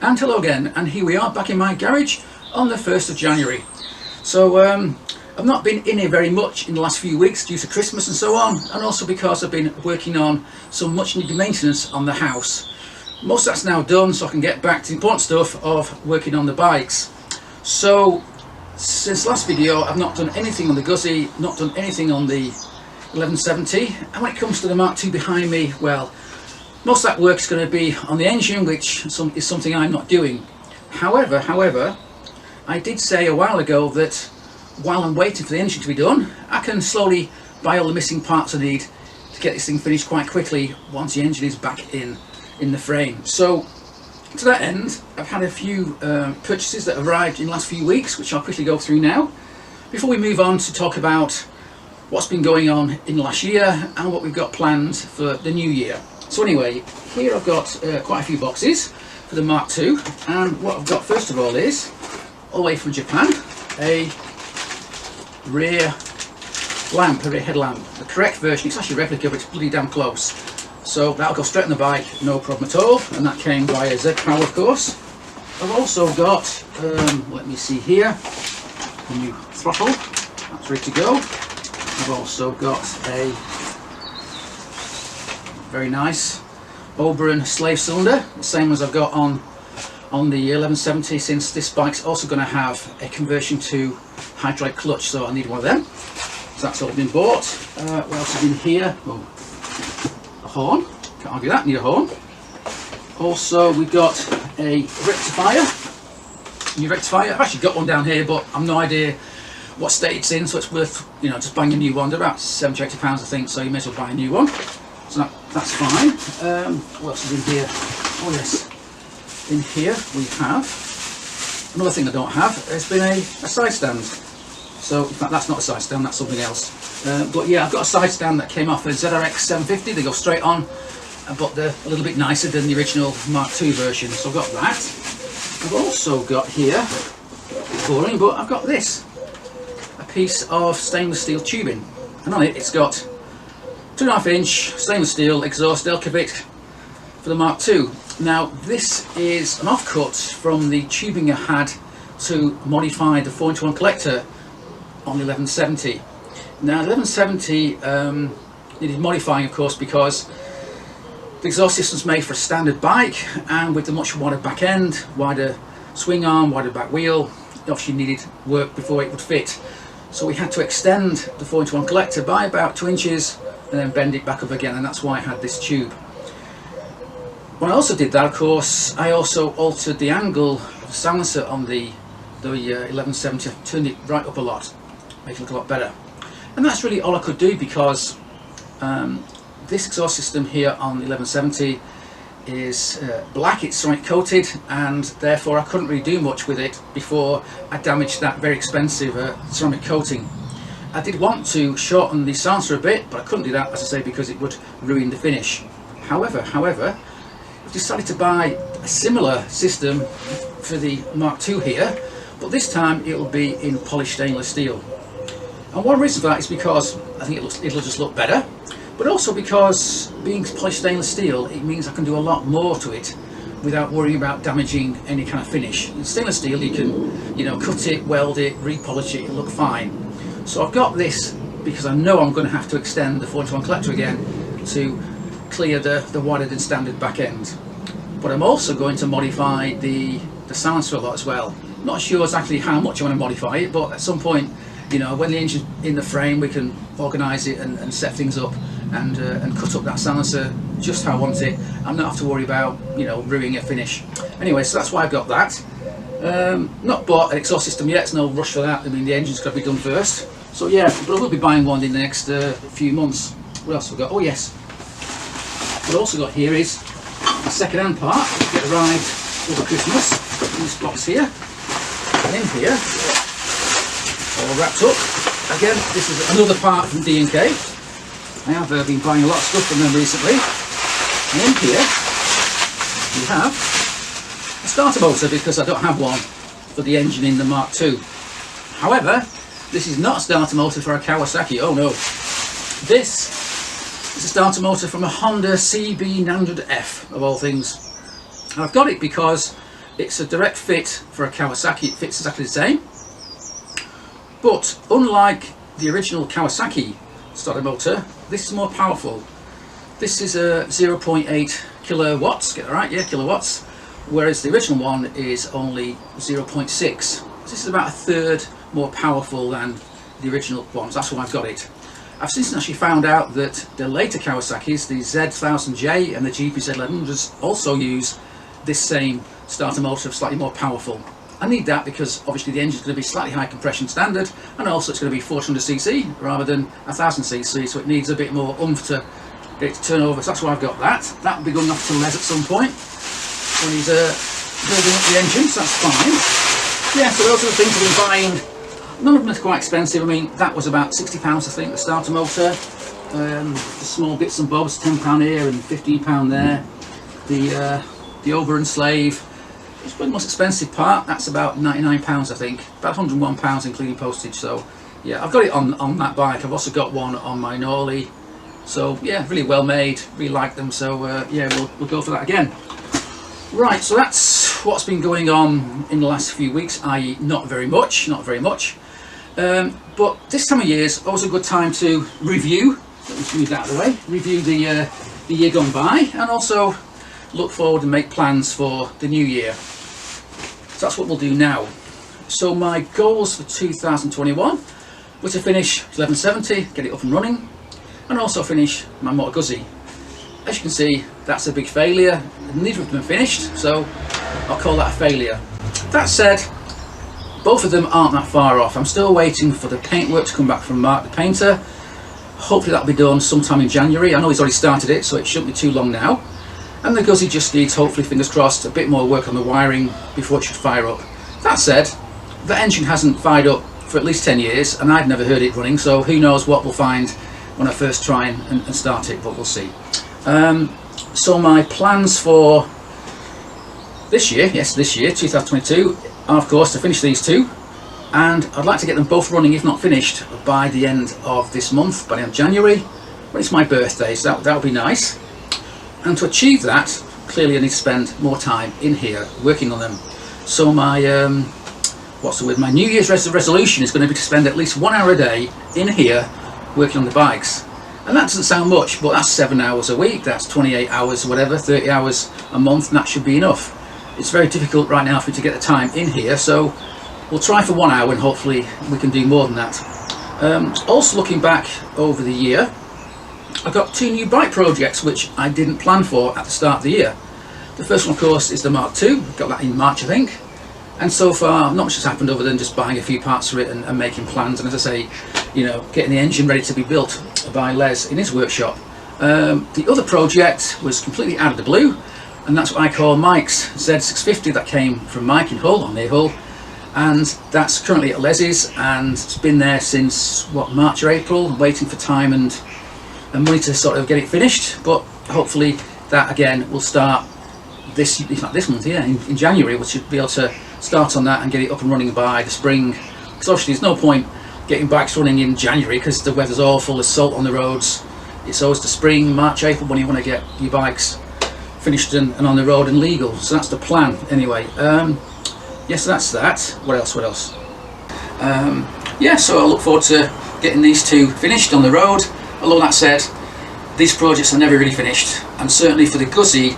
And hello again, and here we are back in my garage on the 1st of January. So I've not been in here very much in the last few weeks due to Christmas and so on, and also because I've been working on some much needed maintenance on the house. Most of that's now done, so I can get back to the important stuff of working on the bikes. So since last video I've not done anything on the Guzzi, not done anything on the 1170, and when it comes to the Mark II behind me, well, most of that work is going to be on the engine, which is something I'm not doing. However, I did say a while ago that while I'm waiting for the engine to be done, I can slowly buy all the missing parts I need to get this thing finished quite quickly once the engine is back in the frame. So to that end, I've had a few purchases that arrived in the last few weeks, which I'll quickly go through now, before we move on to talk about what's been going on in the last year and what we've got planned for the new year. So anyway, here I've got quite a few boxes for the Mark II, and what I've got first of all is, all the way from Japan, a rear lamp, a rear headlamp. The correct version, it's actually a replica, but it's bloody damn close. So that'll go straight on the bike, no problem at all, and that came via Z-Power, of course. I've also got, let me see here, a new throttle, that's ready to go. I've also got a very nice Oberon slave cylinder, the same as I've got on the 1170, since this bike's also going to have a conversion to hydraulic clutch, so I need one of them. So that's all been bought. What else is in here? Oh, a horn, can't argue that, need a horn. Also we've got a rectifier, new rectifier. I've actually got one down here, but I've no idea what state it's in, so it's worth, you know, just buying a new one. They're about £70 to £80 I think, so you may as well buy a new one. So that's fine. What else is in here? Oh yes, in here we have another thing I don't have. There's been a side stand. So in fact that's not a side stand, that's something else. But yeah, I've got a side stand that came off a ZRX 750. They go straight on, but they're a little bit nicer than the original Mark II version. So I've got that. I've also got here, boring, but I've got this, a piece of stainless steel tubing, and on it's got 2.5-inch stainless steel exhaust Elkovit for the Mark II. Now this is an offcut from the tubing I had to modify the 4-inch-1 collector on the 1170. Now the 1170 needed modifying, of course, because the exhaust system's made for a standard bike, and with the much wider back end, wider swing arm, wider back wheel, it obviously needed work before it would fit. So we had to extend the 4-inch-1 collector by about 2 inches and then bend it back up again, and that's why I had this tube. When I also did that, of course, I also altered the angle of the silencer on the 1170, turned it right up a lot, make it look a lot better. And that's really all I could do, because this exhaust system here on the 1170 is black, it's ceramic coated, and therefore I couldn't really do much with it before I damaged that very expensive ceramic coating. I did want to shorten the silencer a bit, but I couldn't do that, as I say, because it would ruin the finish. However, I've decided to buy a similar system for the Mark II here, but this time it'll be in polished stainless steel. And one reason for that is because I think it'll just look better, but also because being polished stainless steel, it means I can do a lot more to it without worrying about damaging any kind of finish. In stainless steel you can, you know, cut it, weld it, repolish it, it'll look fine. So I've got this because I know I'm going to have to extend the 4-inch-1 collector again to clear the wider than standard back end. But I'm also going to modify the silencer a lot as well. Not sure exactly how much I want to modify it, but at some point, you know, when the engine's in the frame, we can organise it and set things up and cut up that silencer just how I want it. I'm not have to worry about, you know, ruining a finish. Anyway, so that's why I've got that. Not bought an exhaust system yet, there's no rush for that. I mean, the engine's got to be done first. So yeah, but I will be buying one in the next few months. What else have we got? Oh yes, what I've also got here is a second-hand part that arrived over Christmas in this box here. And in here, all wrapped up. Again, this is another part from D&K. I have been buying a lot of stuff from them recently. And in here, we have a starter motor, because I don't have one for the engine in the Mark II. However, this is not a starter motor for a Kawasaki, oh no. This is a starter motor from a Honda CB900F, of all things. And I've got it because It's a direct fit for a Kawasaki. It fits exactly the same, but unlike the original Kawasaki starter motor, this is more powerful. This is a 0.8 kilowatts, get it right, yeah, kilowatts, whereas the original one is only 0.6. So this is about a third more powerful than the original ones. That's why I've got it. I've since actually found out that the later Kawasaki's, the Z1000J and the GP-Z1100s, also use this same starter motor, slightly more powerful. I need that because obviously the engine's going to be slightly high compression standard, and also it's going to be 400cc rather than 1000cc, so it needs a bit more oomph to get it to turn over. So that's why I've got that. That'll be going off to Les at some point when he's building up the engine, so that's fine. Yeah, so those are the things I've been buying. None of them are quite expensive. I mean, that was about £60 I think, the starter motor. The small bits and bobs, £10 here and £15 there. The Oberon Slave, it's the most expensive part. That's about £99 I think, about £101 including postage. So yeah, I've got it on that bike. I've also got one on my Norley. So yeah, really well made, really like them. So yeah, we'll go for that again. Right, so that's what's been going on in the last few weeks, i.e. not very much. But this time of year is always a good time to review. Let me move that out of the way. Review the year gone by, and also look forward and make plans for the new year. So that's what we'll do now. So my goals for 2021 were to finish 1170, get it up and running, and also finish my Moto Guzzi. As you can see, that's a big failure. Neither of them are finished, so I'll call that a failure. That said, both of them aren't that far off. I'm still waiting for the paintwork to come back from Mark the painter. Hopefully that'll be done sometime in January. I know he's already started it, so it shouldn't be too long now. And the Guzzi just needs, hopefully, fingers crossed, a bit more work on the wiring before it should fire up. That said, the engine hasn't fired up for at least 10 years, and I've never heard it running, so who knows what we'll find when I first try and start it, but we'll see. So my plans for this year, 2022, are of course to finish these two, and I'd like to get them both running, if not finished, by the end of this month, by the end of January, when it's my birthday, so that would be nice. And to achieve that, clearly I need to spend more time in here working on them. So my my New Year's resolution is going to be to spend at least 1 hour a day in here working on the bikes. And that doesn't sound much, but that's 7 hours a week, that's 28 hours, whatever, 30 hours a month, and that should be enough. It's very difficult right now for me to get the time in here, so we'll try for 1 hour and hopefully we can do more than that. Also looking back over the year, I've got 2 new bike projects which I didn't plan for at the start of the year. The first one of course is the Mark II, got that in March I think, and so far not much has happened other than just buying a few parts for it and making plans, and as I say, you know, getting the engine ready to be built by Les in his workshop. The other project was completely out of the blue, and that's what I call Mike's Z650 that came from Mike in Hull, on near Hull, and that's currently at Les's, and it's been there since what, March or April, waiting for time and money to sort of get it finished. But hopefully that again will start this month, yeah, in January. We should be able to start on that and get it up and running by the spring, because obviously there's no point getting bikes running in January because the weather's awful, there's salt on the roads. It's always the spring, March, April when you want to get your bikes finished and on the road and legal. So that's the plan anyway. Yes, that's that. What else? Yeah, so I look forward to getting these two finished on the road. Although that said, these projects are never really finished, and certainly for the Guzzi,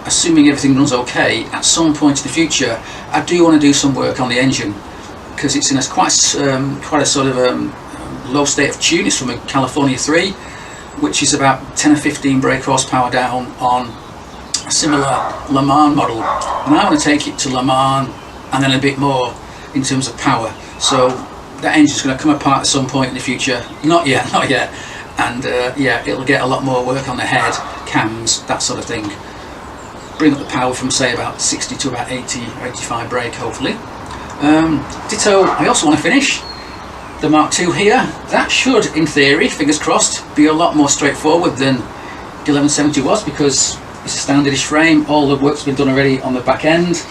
assuming everything runs okay, at some point in the future I do want to do some work on the engine, because it's in a quite a sort of low state of tune. It's from a California 3, which is about 10 or 15 brake horsepower down on a similar Le Mans model, and I want to take it to Le Mans and then a bit more in terms of power. So that engine's going to come apart at some point in the future. Not yet. And yeah, it'll get a lot more work on the head, cams, that sort of thing. Bring up the power from say about 60 to about 80 or 85 brake, hopefully. Ditto, I also want to finish the Mark II here. That should, in theory, fingers crossed, be a lot more straightforward than the 1170 was, because it's a standardish frame. All the work's been done already on the back end.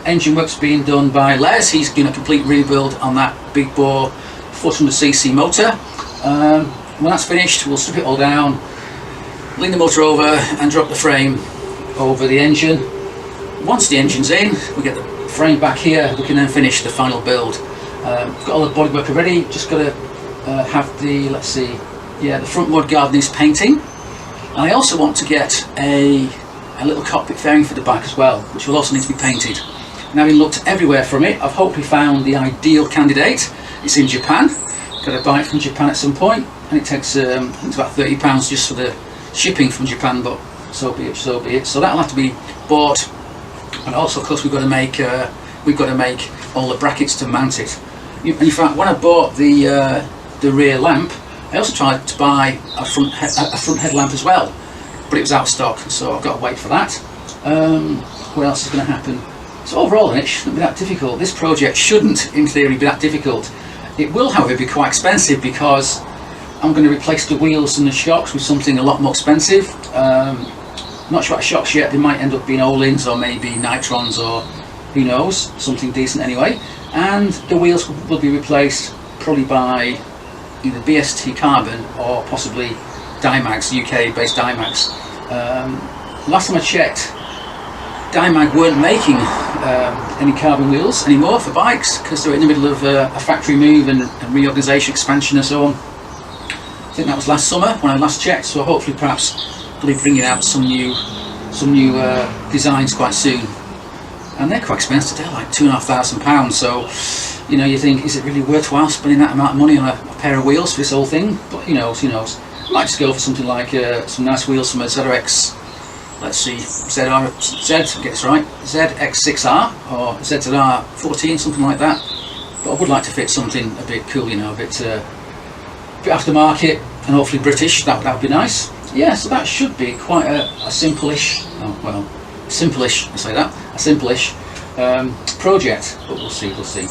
Engine work's being done by Les. He's doing a complete rebuild on that big bore 400cc motor. When that's finished, we'll strip it all down, lean the motor over and drop the frame over the engine. once the engine's in, we get the frame back here, we can then finish the final build. Got all the bodywork already, just got to have the, let's see, yeah, the front mud guard needs painting. And I also want to get a little cockpit fairing for the bike as well, which will also need to be painted. And having looked everywhere from it, I've hopefully found the ideal candidate. It's in Japan. Got to buy it from Japan at some point, and it takes I think it's about £30 just for the shipping from Japan, but so be it, so be it. So that'll have to be bought, and also of course we've got to make all the brackets to mount it. In fact, when I bought the rear lamp, I also tried to buy a front headlamp as well, but it was out of stock, so I've got to wait for that. What else is going to happen? So overall, it shouldn't be that difficult. This project shouldn't, in theory, be that difficult. It will, however, be quite expensive because I'm going to replace the wheels and the shocks with something a lot more expensive. Not sure about shocks yet. They might end up being Öhlins or maybe Nitrons, or who knows, something decent anyway. And the wheels will be replaced probably by either BST Carbon or possibly Dymags, UK-based Dymags. Last time I checked, Dymag weren't making any carbon wheels anymore for bikes because they're in the middle of a factory move and reorganisation, expansion and so on. I think that was last summer when I last checked, so hopefully perhaps they'll be bringing out some new designs quite soon. And they're quite expensive, they're like £2,500, so you know, you think, is it really worthwhile spending that amount of money on a pair of wheels for this whole thing? But who knows, who knows. I might just go for something like some nice wheels from a ZRX, let's see, get this right, ZX6R or ZZR14, something like that. But I would like to fit something a bit cool, you know, a bit aftermarket and hopefully British. That would be nice. Yeah, so that should be quite a simple-ish, oh, well, simple-ish, I say that, a simple-ish project, but we'll see, we'll see.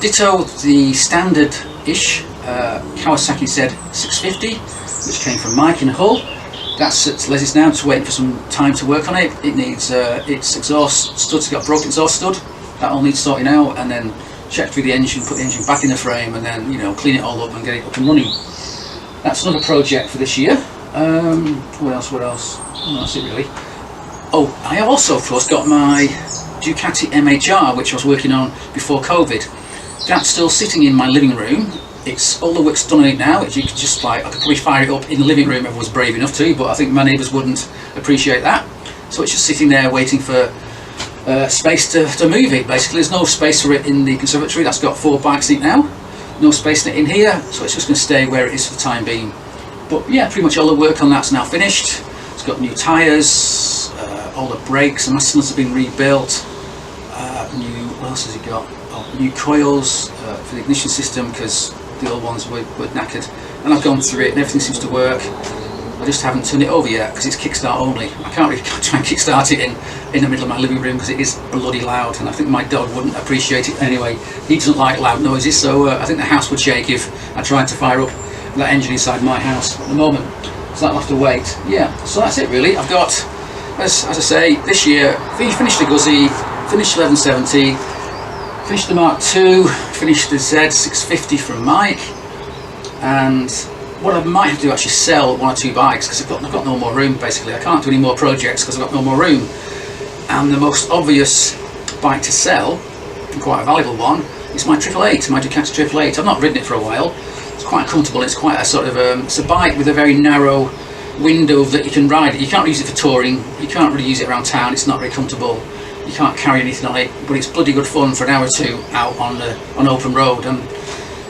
Ditto the standard-ish Kawasaki Z650, which came from Mike in Hull. That's at Leslie's now, just waiting for some time to work on it. It needs its exhaust studs, got a broken exhaust stud, that all needs sorting out, and then check through the engine, put the engine back in the frame, and then, you know, clean it all up and get it up and running. That's another project for this year. What else? Oh, that's it really. Oh, I have also, of course, got my Ducati MHR, which I was working on before COVID. That's still sitting in my living room. It's all the work's done on it now. You could just like, I could probably fire it up in the living room if I was brave enough to, but I think my neighbours wouldn't appreciate that. So it's just sitting there waiting for space to move it. Basically, there's no space for it in the conservatory. That's got 4 bikes in it now. No space in here, so it's just going to stay where it is for the time being. But yeah, pretty much all the work on that's now finished. It's got new tyres, all the brakes, the master cylinders have been rebuilt. What else has it got? Oh, new coils for the ignition system because the old ones were knackered. And I've gone through it and everything seems to work. I just haven't turned it over yet because it's kickstart only. I can't really try and kickstart it in the middle of my living room because it is bloody loud, and I think my dog wouldn't appreciate it anyway. He doesn't like loud noises, so I think the house would shake if I tried to fire up that engine inside my house at the moment. So that'll have to wait. Yeah, so that's it really. I've got, as I say, this year, finished the Guzzi, finished 1170, finished the Mark II, finished the Z650 from Mike, and what I might have to do actually sell 1 or 2 bikes because I've got no more room basically. I can't do any more projects because I've got no more room. And the most obvious bike to sell, and quite a valuable one, is my 888, my Ducati 888. I've not ridden it for a while. It's quite comfortable. It's quite a sort of it's a bike with a very narrow window that you can ride it. You can't use it for touring. You can't really use it around town. It's not very comfortable. You can't carry anything on it, but it's bloody good fun for an hour or two out on open road. And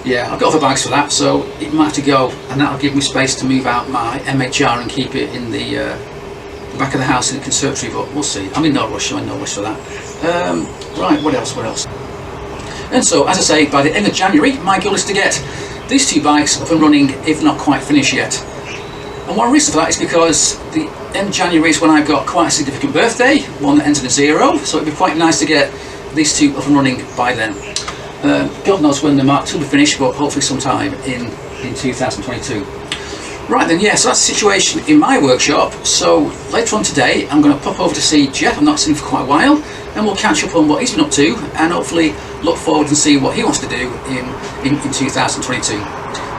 yeah, I've got other bikes for that, so it might have to go, and that'll give me space to move out my MHR and keep it in the back of the house in the conservatory, but we'll see. I'm in no rush, for that. Right, what else? And so, as I say, by the end of January, my goal is to get these 2 bikes up and running, if not quite finished yet. And one reason for that is because the end of January is when I've got quite a significant birthday, one that ends in a 0, so it'd be quite nice to get these 2 up and running by then. God knows when the Mark II will be finished, but hopefully sometime in 2022. Right then, yeah, so that's the situation in my workshop. So later on today, I'm going to pop over to see Jeff. I've not seen him for quite a while, and we'll catch up on what he's been up to, and hopefully look forward and see what he wants to do in 2022.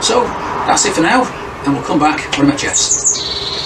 So that's it for now, and we'll come back when I'm at Jeff's.